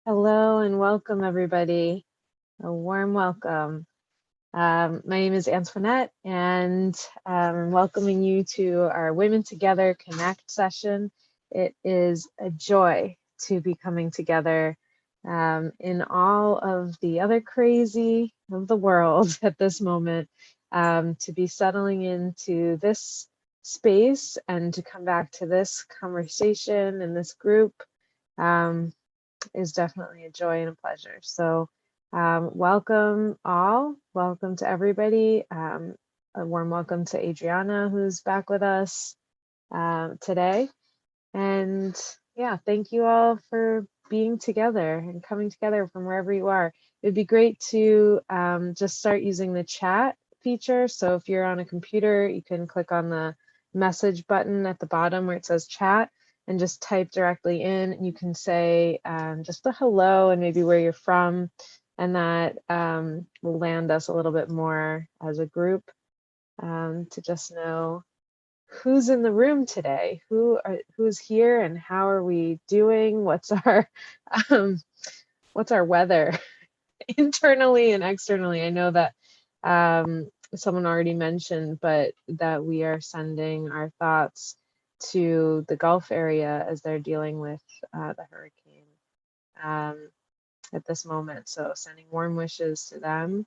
Hello and welcome, everybody. A warm welcome. My name is Antoinette, and I'm welcoming you to our Women Together Connect session. It is a joy to be coming together in all of the other crazy of the world at this moment, to be settling into this space and to come back to this conversation and this group. Is definitely a joy and a pleasure. So welcome all, welcome to everybody. A warm welcome to Adriana, who's back with us today. And yeah, thank you all for being together and coming together from wherever you are. It'd be great to just start using the chat feature. So if you're on a computer, you can click on the message button at the bottom where it says chat and just type directly in. And you can say just a hello and maybe where you're from, and that will land us a little bit more as a group to just know who's in the room today, who's here, and how are we doing? What's our weather internally and externally? I know that someone already mentioned, but that we are sending our thoughts to the Gulf area as they're dealing with the hurricane at this moment. So sending warm wishes to them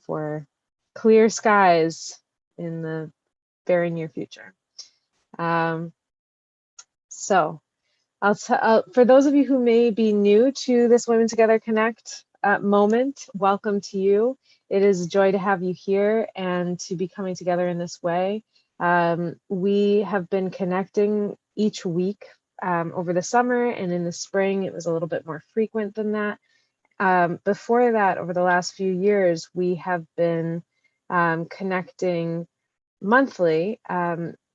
for clear skies in the very near future. So for those of you who may be new to this Women Together Connect moment, welcome to you. It is a joy to have you here and to be coming together in this way. We have been connecting each week over the summer, and in the spring it was a little bit more frequent than that. Before that, over the last few years, we have been connecting monthly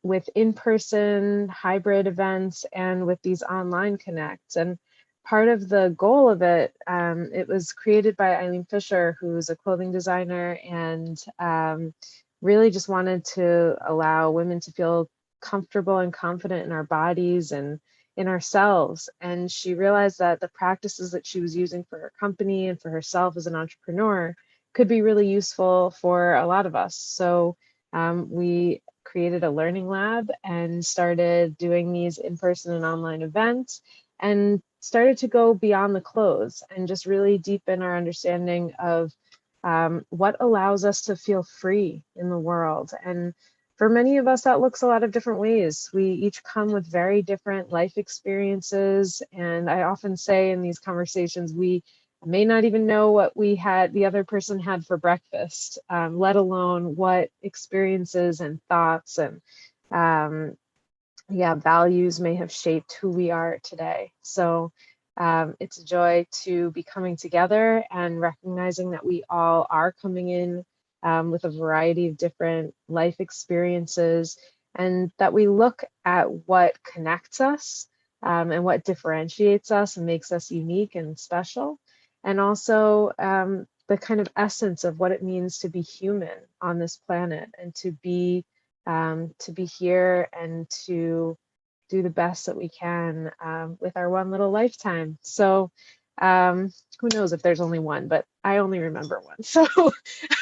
with in-person hybrid events and with these online connects. And part of the goal of it, it was created by Eileen Fisher, who's a clothing designer, and really just wanted to allow women to feel comfortable and confident in our bodies and in ourselves. And she realized that the practices that she was using for her company and for herself as an entrepreneur could be really useful for a lot of us. So we created a learning lab and started doing these in-person and online events, and started to go beyond the clothes and just really deepen our understanding of what allows us to feel free in the world. And for many of us, that looks a lot of different ways. We each come with very different life experiences. And I often say in these conversations, we may not even know what the other person had for breakfast, let alone what experiences and thoughts and values may have shaped who we are today. So it's a joy to be coming together and recognizing that we all are coming in with a variety of different life experiences, and that we look at what connects us and what differentiates us and makes us unique and special, and also the kind of essence of what it means to be human on this planet, and to be here and to do the best that we can with our one little lifetime. So who knows if there's only one, but I only remember one. So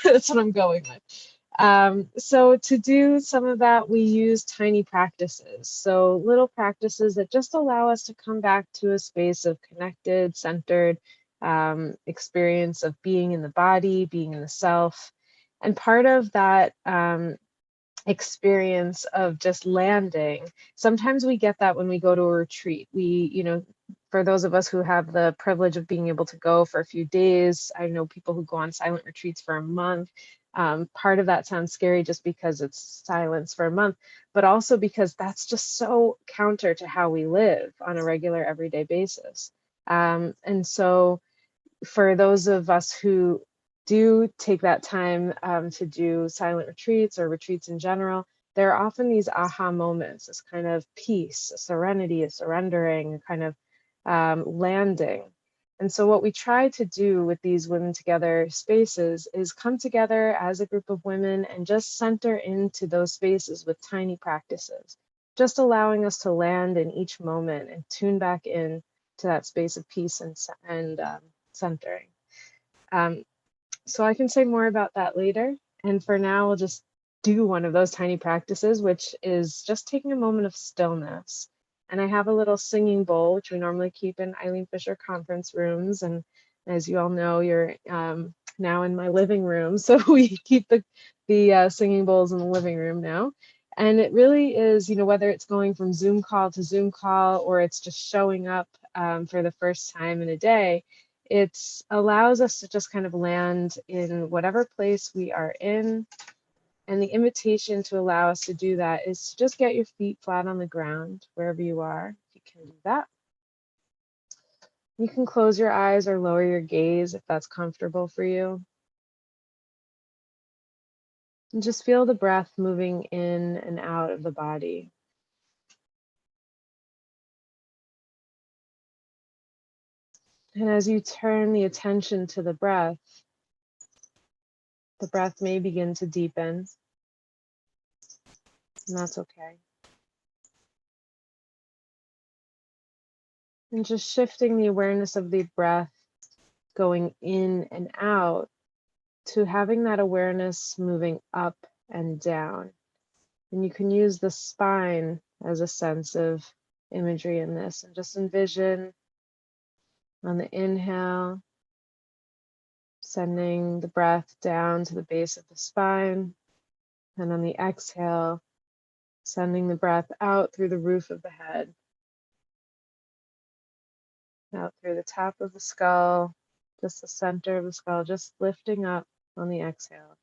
that's what I'm going with. So to do some of that, we use tiny practices. So little practices that just allow us to come back to a space of connected, centered experience of being in the body, being in the self. And part of that experience of just landing, sometimes we get that when we go to a retreat. For those of us who have the privilege of being able to go for a few days, I know people who go on silent retreats for a month. Part of that sounds scary just because it's silence for a month, but also because that's just so counter to how we live on a regular everyday basis. And so for those of us who do take that time to do silent retreats or retreats in general, there are often these aha moments, this kind of peace, a serenity, a surrendering, a kind of landing. And so what we try to do with these Women Together spaces is come together as a group of women and just center into those spaces with tiny practices, just allowing us to land in each moment and tune back in to that space of peace and centering. So I can say more about that later. And for now, we'll just do one of those tiny practices, which is just taking a moment of stillness. And I have a little singing bowl, which we normally keep in Eileen Fisher conference rooms. And as you all know, you're now in my living room. So we keep the singing bowls in the living room now. And it really is, you know, whether it's going from Zoom call to Zoom call, or it's just showing up for the first time in a day, it allows us to just kind of land in whatever place we are in. And the invitation to allow us to do that is to just get your feet flat on the ground, wherever you are. You can do that. You can close your eyes or lower your gaze if that's comfortable for you. And just feel the breath moving in and out of the body. And as you turn the attention to the breath may begin to deepen, and that's okay. And just shifting the awareness of the breath going in and out to having that awareness moving up and down. And you can use the spine as a sense of imagery in this, and just envision on the inhale, sending the breath down to the base of the spine, and on the exhale, sending the breath out through the roof of the head, out through the top of the skull, just the center of the skull, just lifting up on the exhale.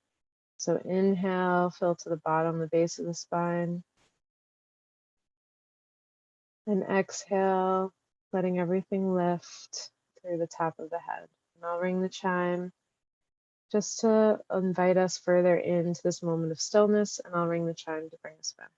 So inhale, fill to the bottom, the base of the spine. And exhale, letting everything lift through the top of the head. And I'll ring the chime just to invite us further into this moment of stillness, and I'll ring the chime to bring us back.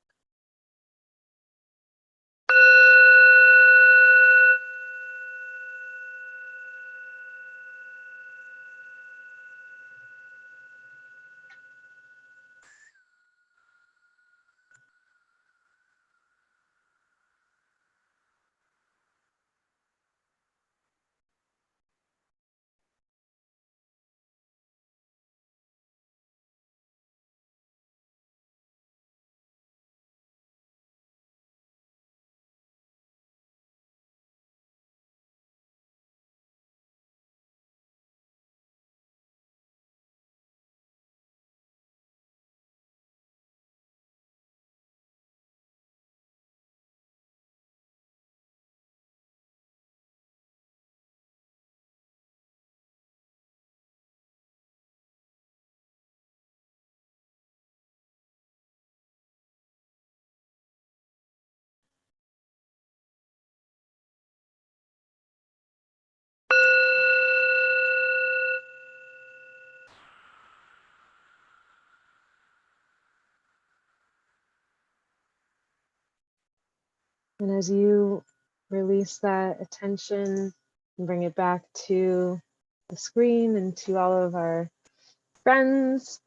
And as you release that attention and bring it back to the screen and to all of our friends,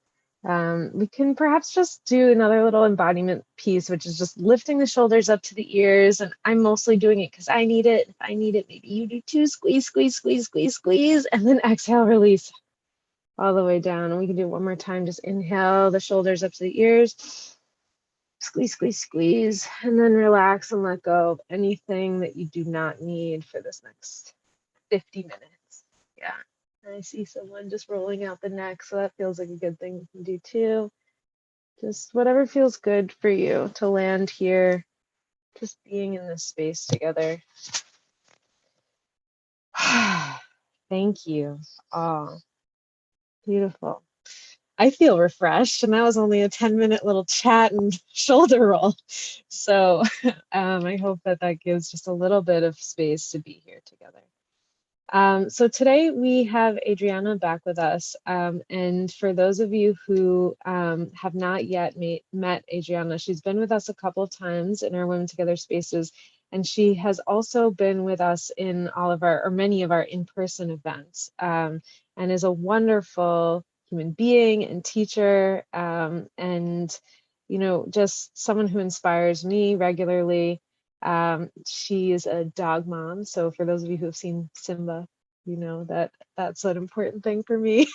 we can perhaps just do another little embodiment piece, which is just lifting the shoulders up to the ears. And I'm mostly doing it because I need it. If I need it, maybe you do too. Squeeze, squeeze, squeeze, squeeze, squeeze, and then exhale, release all the way down. And we can do it one more time. Just inhale the shoulders up to the ears. Squeeze, squeeze, squeeze, and then relax and let go of anything that you do not need for this next 50 minutes. Yeah. I see someone just rolling out the neck, so that feels like a good thing we can do too. Just whatever feels good for you to land here, just being in this space together. Thank you all. Beautiful. I feel refreshed, and that was only a 10-minute little chat and shoulder roll. So I hope that gives just a little bit of space to be here together. So today we have Adriana back with us. And for those of you who have not yet met Adriana, she's been with us a couple of times in our Women Together spaces. And she has also been with us in all of our, or many of our in-person events, and is a wonderful human being and teacher, and, you know, just someone who inspires me regularly. She is a dog mom. So for those of you who have seen Simba, you know that that's an important thing for me.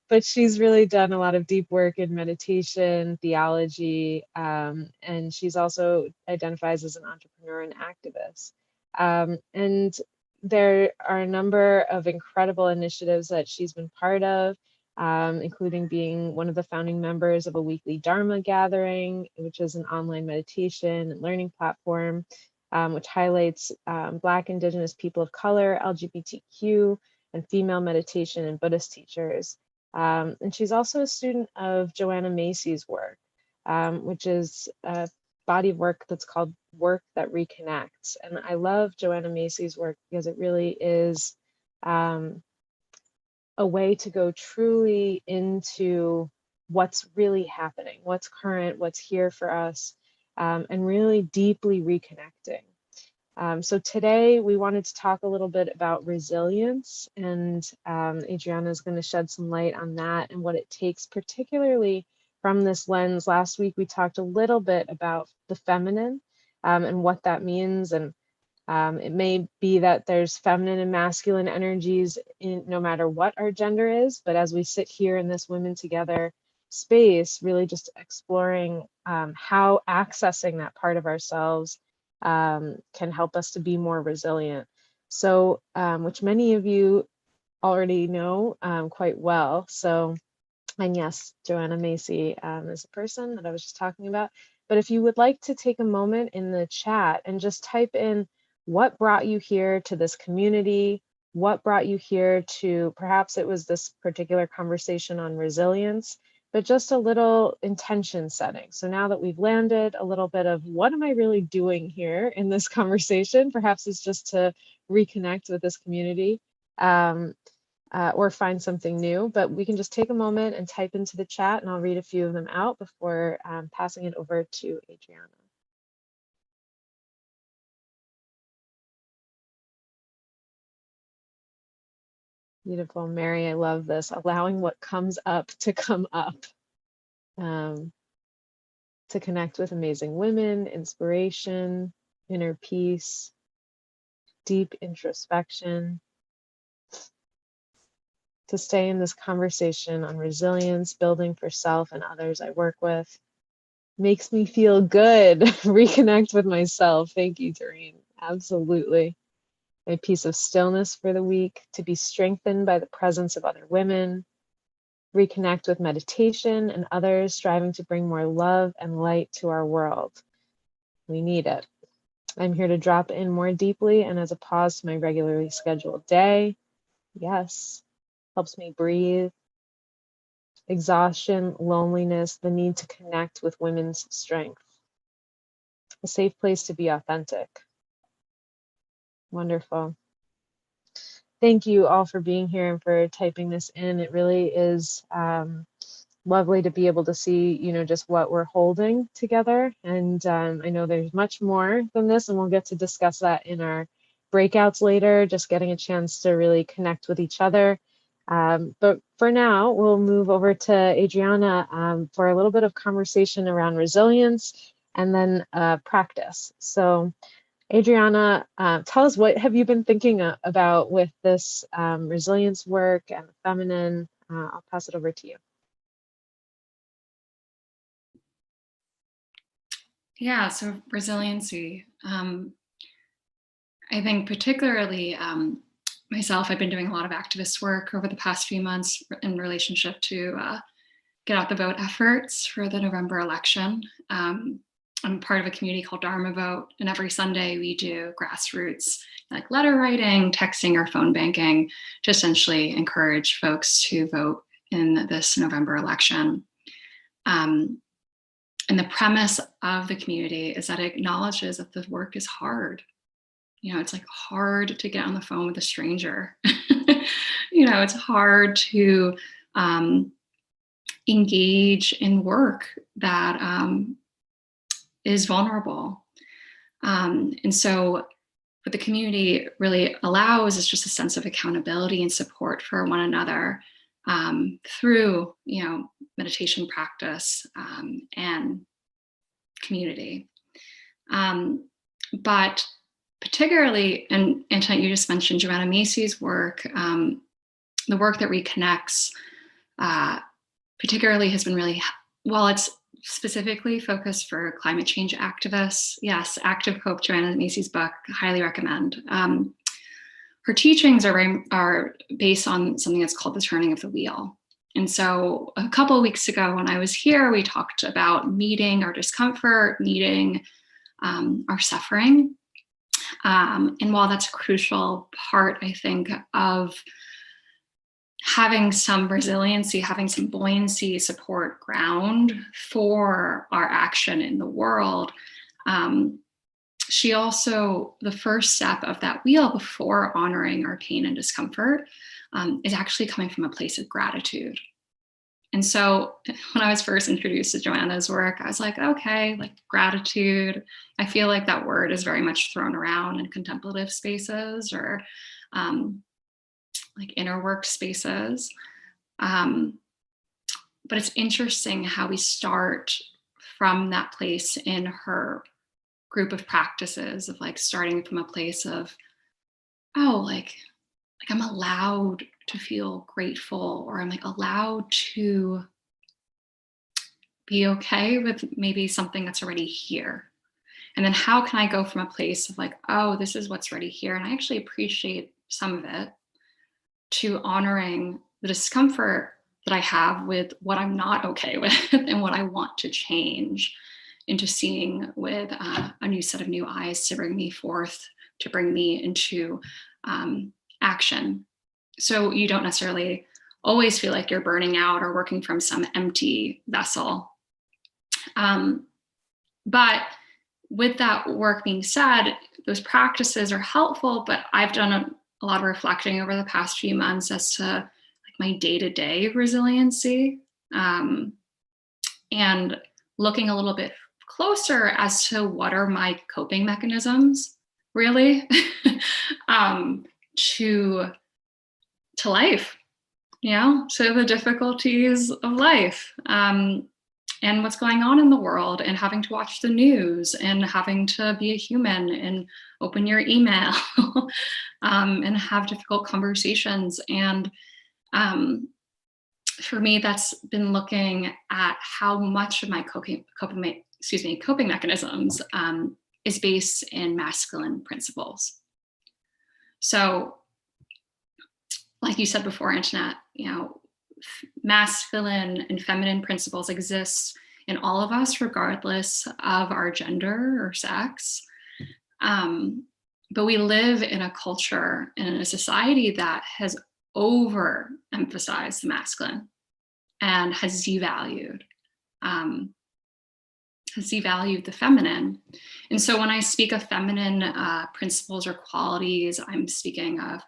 But she's really done a lot of deep work in meditation, theology, and she's also identifies as an entrepreneur and activist. And there are a number of incredible initiatives that she's been part of, including being one of the founding members of a weekly Dharma gathering, which is an online meditation and learning platform, which highlights Black, Indigenous, people of color, LGBTQ, and female meditation and Buddhist teachers. And she's also a student of Joanna Macy's work, which is a body of work that's called Work That Reconnects. And I love Joanna Macy's work because it really is a way to go truly into what's really happening, what's current, what's here for us, and really deeply reconnecting. So today we wanted to talk a little bit about resilience, and Adriana is going to shed some light on that and what it takes, particularly from this lens. Last week we talked a little bit about the feminine and what that means, and it may be that there's feminine and masculine energies in no matter what our gender is, but as we sit here in this Women Together space, really just exploring how accessing that part of ourselves can help us to be more resilient. So, which many of you already know quite well. So, and yes, Joanna Macy is a person that I was just talking about. But if you would like to take a moment in the chat and just type in what brought you here to this community, what brought you here to, perhaps it was this particular conversation on resilience, but just a little intention setting. So now that we've landed, a little bit of what am I really doing here in this conversation? Perhaps it's just to reconnect with this community. Or find something new, but we can just take a moment and type into the chat and I'll read a few of them out before passing it over to Adriana. Beautiful, Mary, I love this, allowing what comes up to come up, to connect with amazing women, inspiration, inner peace, deep introspection, to stay in this conversation on resilience, building for self and others I work with. Makes me feel good. Reconnect with myself. Thank you, Doreen. Absolutely. A piece of stillness for the week, to be strengthened by the presence of other women. Reconnect with meditation and others, striving to bring more love and light to our world. We need it. I'm here to drop in more deeply and as a pause to my regularly scheduled day. Yes. Helps me breathe. Exhaustion, loneliness, the need to connect with women's strength. A safe place to be authentic. Wonderful. Thank you all for being here and for typing this in. It really is lovely to be able to see, you know, just what we're holding together. And I know there's much more than this, and we'll get to discuss that in our breakouts later, just getting a chance to really connect with each other. But for now, we'll move over to Adriana for a little bit of conversation around resilience and then practice. So Adriana, tell us, what have you been thinking about with this resilience work and the feminine? I'll pass it over to you. Yeah, so resiliency. I think particularly myself, I've been doing a lot of activist work over the past few months in relationship to get out the vote efforts for the November election. I'm part of a community called Dharma Vote, and every Sunday we do grassroots like letter writing, texting, or phone banking to essentially encourage folks to vote in this November election. And the premise of the community is that it acknowledges that the work is hard. You know, it's like hard to get on the phone with a stranger. You know, it's hard to engage in work that is vulnerable. And so what the community really allows is just a sense of accountability and support for one another through, you know, meditation practice and community. But particularly, and Antoinette, you just mentioned Joanna Macy's work, the work that reconnects, particularly has been really, while it's specifically focused for climate change activists, yes, Active Hope, Joanna Macy's book, highly recommend. Her teachings are based on something that's called the turning of the wheel. And so a couple of weeks ago when I was here, we talked about meeting our discomfort, meeting our suffering. And while that's a crucial part, I think, of having some resiliency, having some buoyancy, support, ground for our action in the world, she also, the first step of that wheel before honoring our pain and discomfort is actually coming from a place of gratitude. And so when I was first introduced to Joanna's work, I was like, okay, like gratitude. I feel like that word is very much thrown around in contemplative spaces or like inner work spaces. But it's interesting how we start from that place in her group of practices of like starting from a place of, oh, like I'm allowed to feel grateful, or I'm like allowed to be okay with maybe something that's already here. And then how can I go from a place of like, oh, this is what's already here, and I actually appreciate some of it, to honoring the discomfort that I have with what I'm not okay with and what I want to change, into seeing with a new set of new eyes to bring me forth, to bring me into action. So you don't necessarily always feel like you're burning out or working from some empty vessel. But with that work being said, those practices are helpful, but I've done a lot of reflecting over the past few months as to like my day-to-day resiliency, and looking a little bit closer as to what are my coping mechanisms, really, to life, so the difficulties of life, and what's going on in the world, and having to watch the news, and having to be a human and open your email, and have difficult conversations. And for me, that's been looking at how much of my coping mechanisms is based in masculine principles. So, like you said before, Antoinette, masculine and feminine principles exist in all of us, regardless of our gender or sex. But we live in a culture and in a society that has overemphasized the masculine and has devalued the feminine. And so when I speak of feminine principles or qualities, I'm speaking of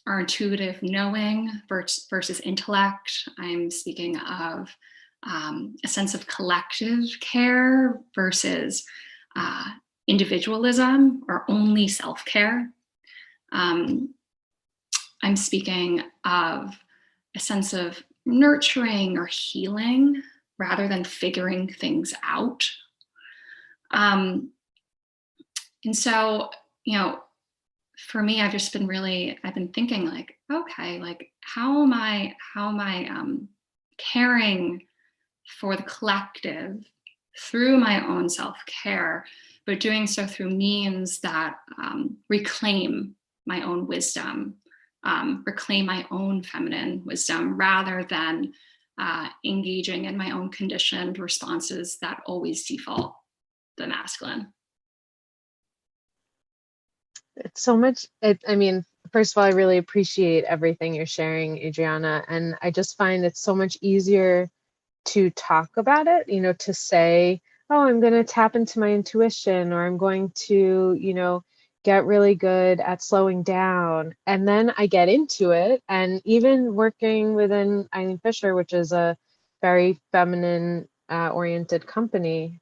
our intuitive knowing versus intellect. I'm speaking of a sense of collective care versus individualism or only self-care. I'm speaking of a sense of nurturing or healing rather than figuring things out. And so, for me, I've been thinking like, okay, like how am I caring for the collective through my own self-care, but doing so through means that reclaim my own wisdom, reclaim my own feminine wisdom, rather than engaging in my own conditioned responses that always default the masculine. It's so much. First of all, I really appreciate everything you're sharing, Adriana. And I just find it's so much easier to talk about it, to say, oh, I'm going to tap into my intuition, or I'm going to, get really good at slowing down. And then I get into it. And even working within Eileen Fisher, which is a very feminine oriented company,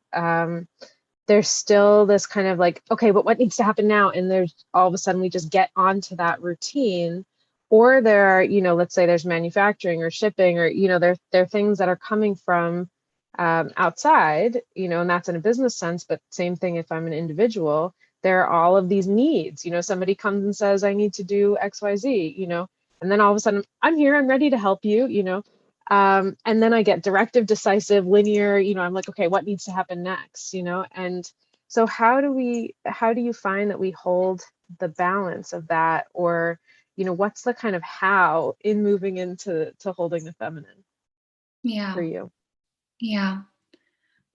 there's still this kind of like, okay, but what needs to happen now? And there's all of a sudden we just get onto that routine. Or there are, let's say there's manufacturing or shipping, or, there are things that are coming from Outside, and that's in a business sense, but same thing if I'm an individual, there are all of these needs. Somebody comes and says, I need to do XYZ, and then all of a sudden, I'm here, I'm ready to help you, and then I get directive, decisive, linear, I'm like, okay, what needs to happen next, and so how do you find that we hold the balance of that, or, what's the kind of how in moving into holding the feminine for Yeah. you? Yeah.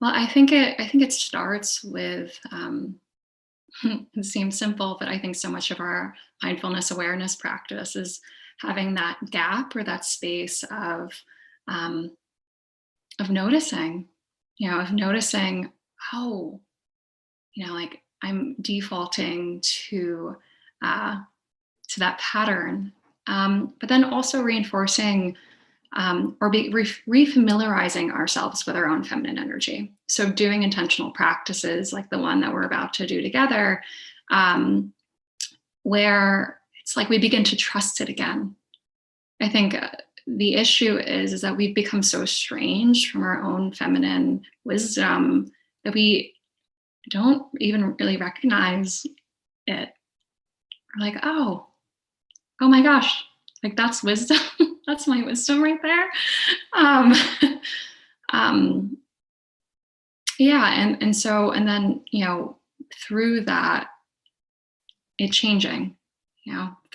Well, I think it starts with it seems simple, but I think so much of our mindfulness awareness practice is having that gap or that space um, of noticing, of noticing, oh, like I'm defaulting uh, to that pattern, but then also reinforcing or be refamiliarizing ourselves with our own feminine energy. So doing intentional practices like the one that we're about to do together, um, where it's like we begin to trust it again. I think the issue is that we've become so estranged from our own feminine wisdom that we don't even really recognize it. We're like, oh my gosh, like that's wisdom. That's my wisdom right there. Um, um, yeah, and then through that, it changing,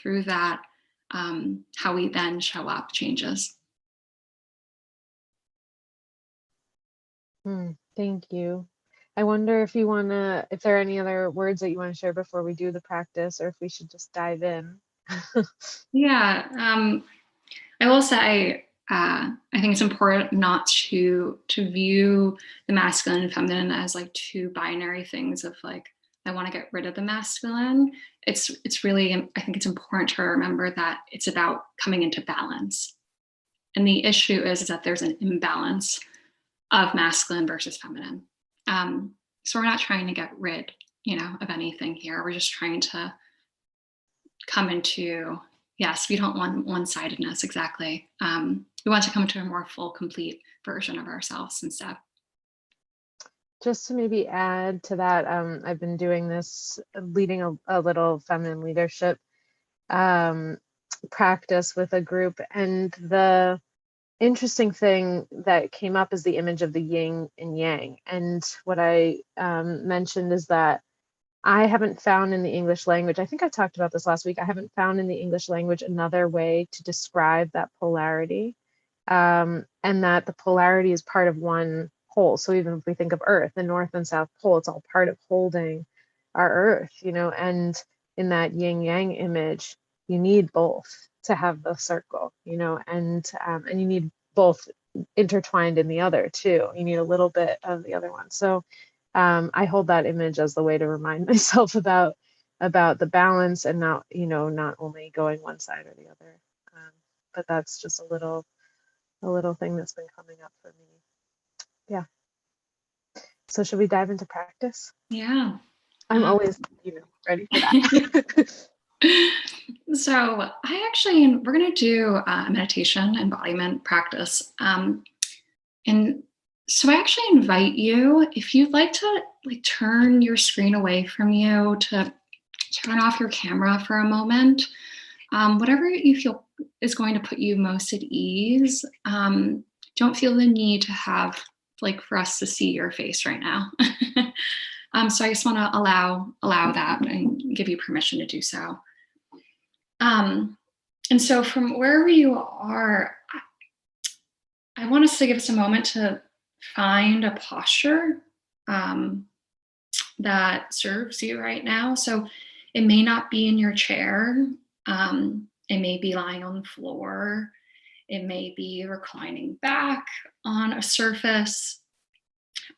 through that, how we then show up changes. Thank you. I wonder if there are any other words that you want to share before we do the practice, or if we should just dive in. Yeah, I will say, I think it's important not to view the masculine and feminine as like two binary things of like I want to get rid of the masculine. It's really, I think it's important to remember that it's about coming into balance. And the issue is that there's an imbalance of masculine versus feminine. So we're not trying to get rid, of anything here. We're just trying to come into, yes, we don't want one-sidedness, exactly. We want to come to a more full, complete version of ourselves instead. Just to maybe add to that, I've been doing this, leading a little feminine leadership um, practice with a group, and the interesting thing that came up is the image of the yin and yang. And what I mentioned is that I haven't found in the English language, I think I talked about this last week, I haven't found in the English language another way to describe that polarity, and that the polarity is part of one whole. So even if we think of Earth, the North and South Pole, it's all part of holding our Earth, and in that yin yang image, you need both to have the circle, and you need both intertwined in the other too. You need a little bit of the other one. So I hold that image as the way to remind myself about the balance, and not only going one side or the other. But that's just a little thing that's been coming up for me. Yeah. So should we dive into practice? Yeah. I'm always, ready for that. So we're going to do a meditation embodiment practice. And so I actually invite you, if you'd like to like turn your screen away from you, to turn off your camera for a moment, whatever you feel is going to put you most at ease. Don't feel the need to have like for us to see your face right now. So I just want to allow that and give you permission to do so. And so from wherever you are, I want us to give us a moment to find a posture that serves you right now. So it may not be in your chair. It may be lying on the floor. It may be reclining back on a surface.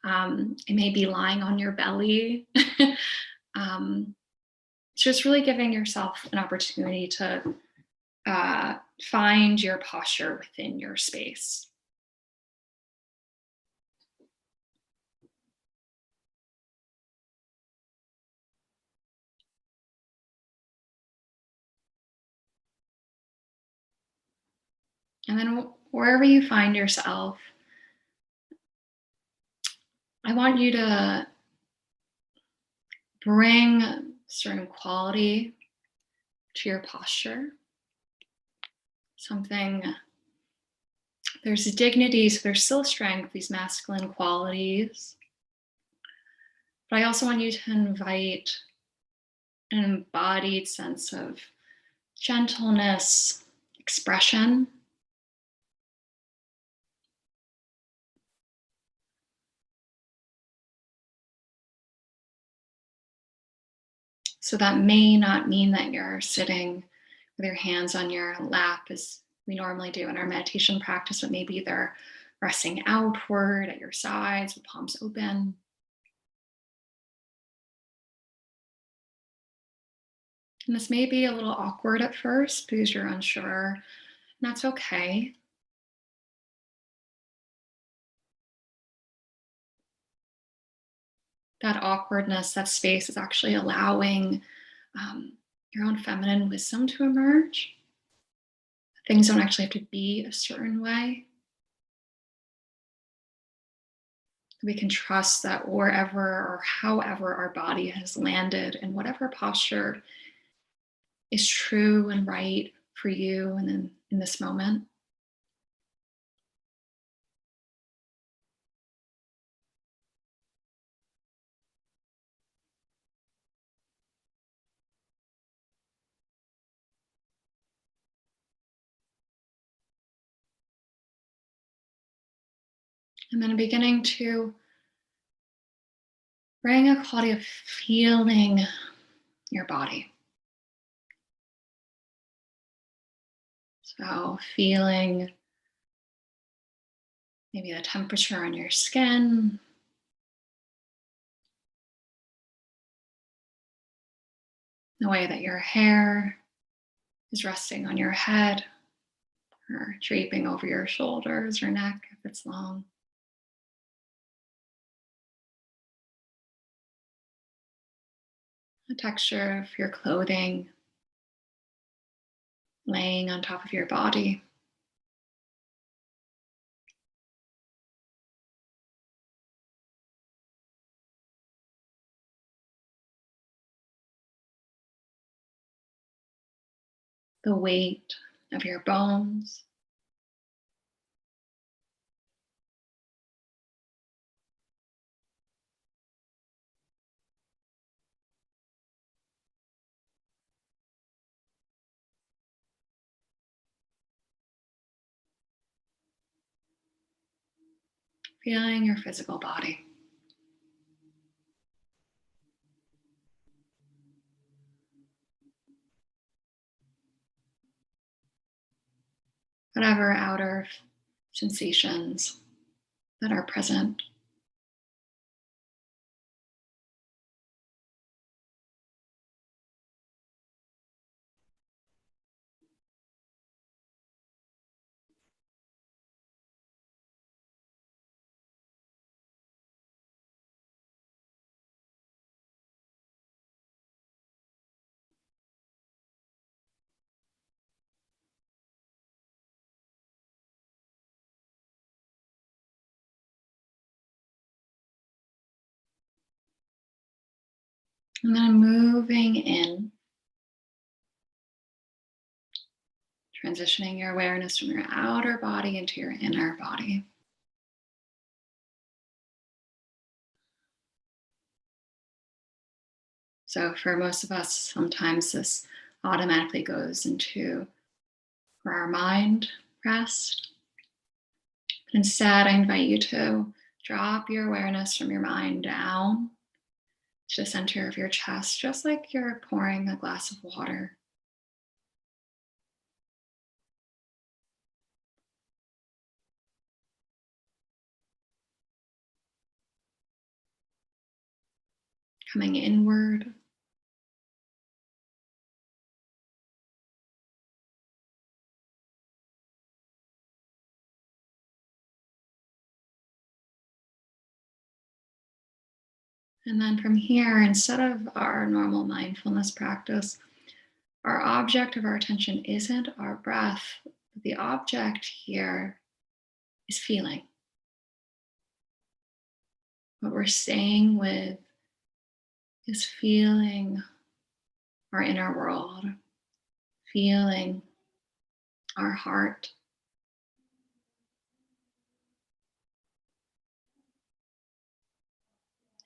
It may be lying on your belly. Just really giving yourself an opportunity to find your posture within your space. And then wherever you find yourself, I want you to bring certain quality to your posture. Something, there's dignity, so there's still strength, these masculine qualities. But I also want you to invite an embodied sense of gentleness, expression. So that may not mean that you're sitting with your hands on your lap as we normally do in our meditation practice, but maybe they're resting outward at your sides with palms open. And this may be a little awkward at first because you're unsure, and that's okay. That awkwardness, that space is actually allowing your own feminine wisdom to emerge. Things don't actually have to be a certain way. We can trust that wherever or however our body has landed in whatever posture is true and right for you and in this moment. And then beginning to bring a quality of feeling your body. So feeling maybe the temperature on your skin, the way that your hair is resting on your head or draping over your shoulders or neck if it's long. The texture of your clothing laying on top of your body. The weight of your bones. Feeling your physical body. Whatever outer sensations that are present. And then moving in, transitioning your awareness from your outer body into your inner body. So for most of us, sometimes this automatically goes into where our mind rests. But instead, I invite you to drop your awareness from your mind down to the center of your chest, just like you're pouring a glass of water. Coming inward. And then from here, instead of our normal mindfulness practice, our object of our attention isn't our breath. The object here is feeling. What we're staying with is feeling our inner world, feeling our heart,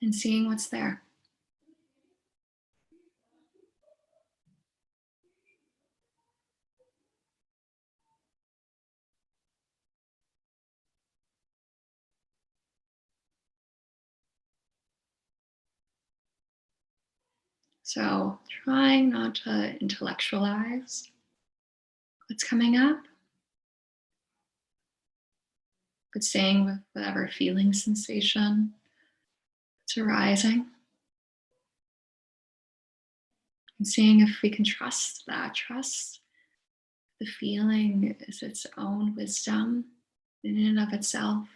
and seeing what's there. So trying not to intellectualize what's coming up, but staying with whatever feeling sensation that's arising, and seeing if we can trust that. Trust the feeling is its own wisdom in and of itself.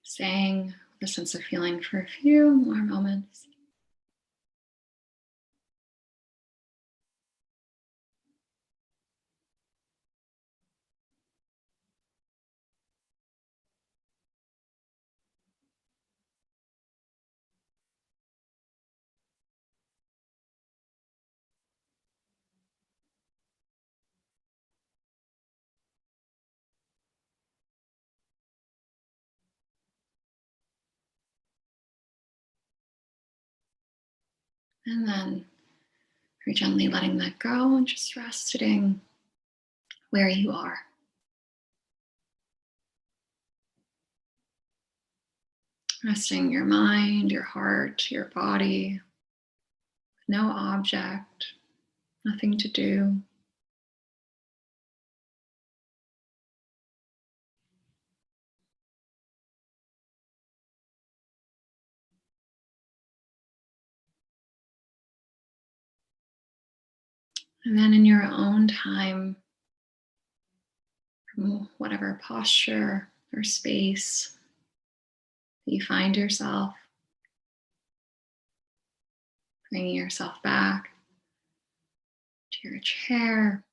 Staying with a sense of feeling for a few more moments. And then very gently letting that go and just resting where you are. Resting your mind, your heart, your body, no object, nothing to do. And then in your own time, from whatever posture or space that you find yourself, bringing yourself back to your chair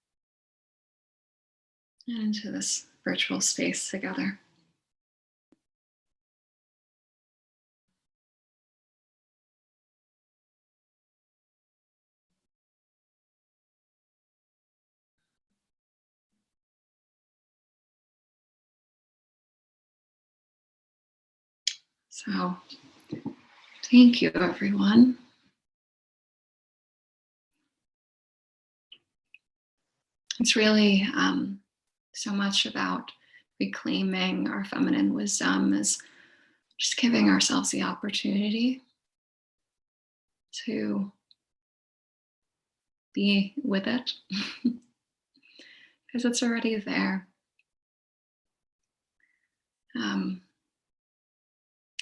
and into this virtual space together. So thank you, everyone. It's really so much about reclaiming our feminine wisdom, is just giving ourselves the opportunity to be with it because it's already there.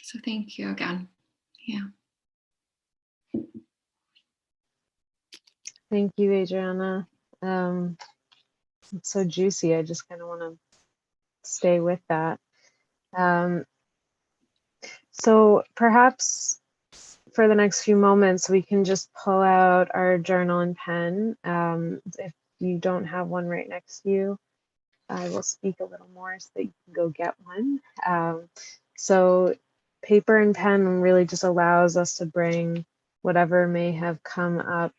So thank you again. Yeah. Thank you, Adriana. It's so juicy. I just kind of want to stay with that. So perhaps for the next few moments, we can just pull out our journal and pen. If you don't have one right next to you, I will speak a little more so that you can go get one. So paper and pen really just allows us to bring whatever may have come up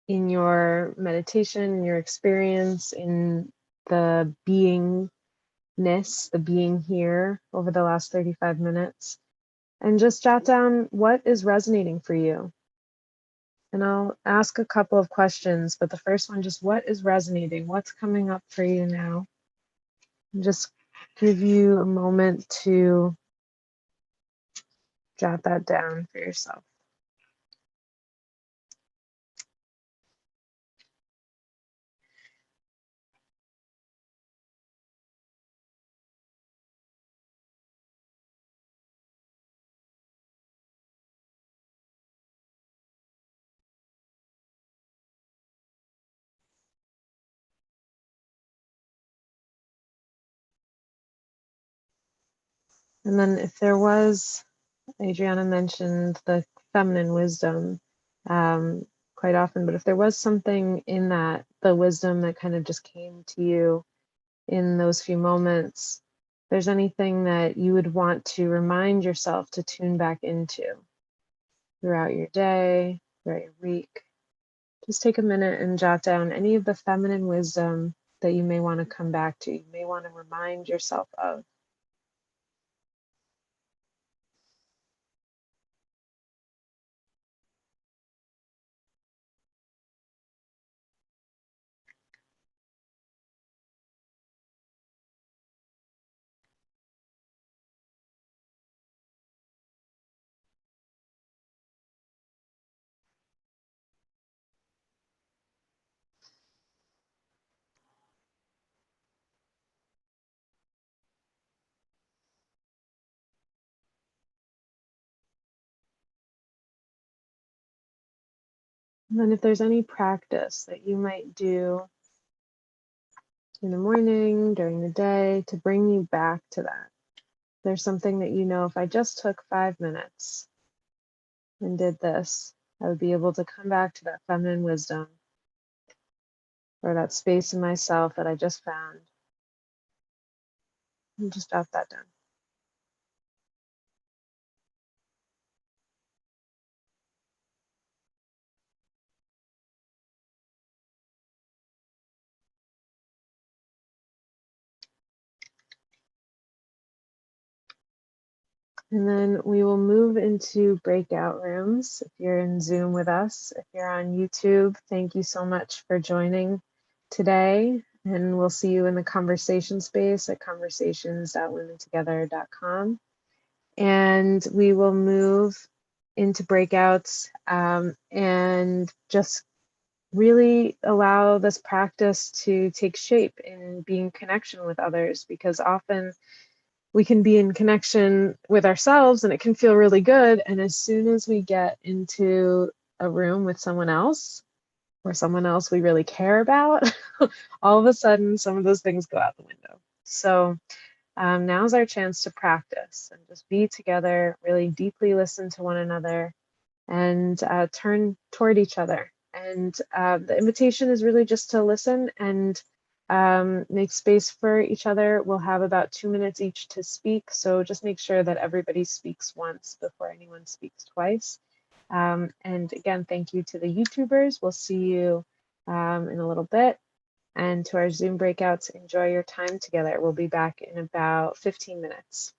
in your meditation, your experience, in the beingness, the being here over the last 35 minutes, and just jot down what is resonating for you. And I'll ask a couple of questions, but the first one, just what is resonating? What's coming up for you now? And just give you a moment to jot that down for yourself. And then if there was, Adriana mentioned the feminine wisdom quite often, but if there was something in that, the wisdom that kind of just came to you in those few moments, if there's anything that you would want to remind yourself to tune back into throughout your day, throughout your week, just take a minute and jot down any of the feminine wisdom that you may want to come back to, you may want to remind yourself of. And then if there's any practice that you might do in the morning, during the day, to bring you back to that. There's something that you know, if I just took 5 minutes and did this, I would be able to come back to that feminine wisdom or that space in myself that I just found. And just jot that down. And then we will move into breakout rooms. If you're in Zoom with us, if you're on YouTube, thank you so much for joining today. And we'll see you in the conversation space at conversations.womentogether.com. And we will move into breakouts and just really allow this practice to take shape in being connection with others, because often we can be in connection with ourselves and it can feel really good. And as soon as we get into a room with someone else or someone else we really care about, all of a sudden some of those things go out the window. So now's our chance to practice and just be together, really deeply listen to one another, and turn toward each other. And the invitation is really just to listen and make space for each other. We'll have about 2 minutes each to speak, so just make sure that everybody speaks once before anyone speaks twice. And again, thank you to the YouTubers. We'll see you in a little bit. And to our Zoom breakouts, enjoy your time together. We'll be back in about 15 minutes.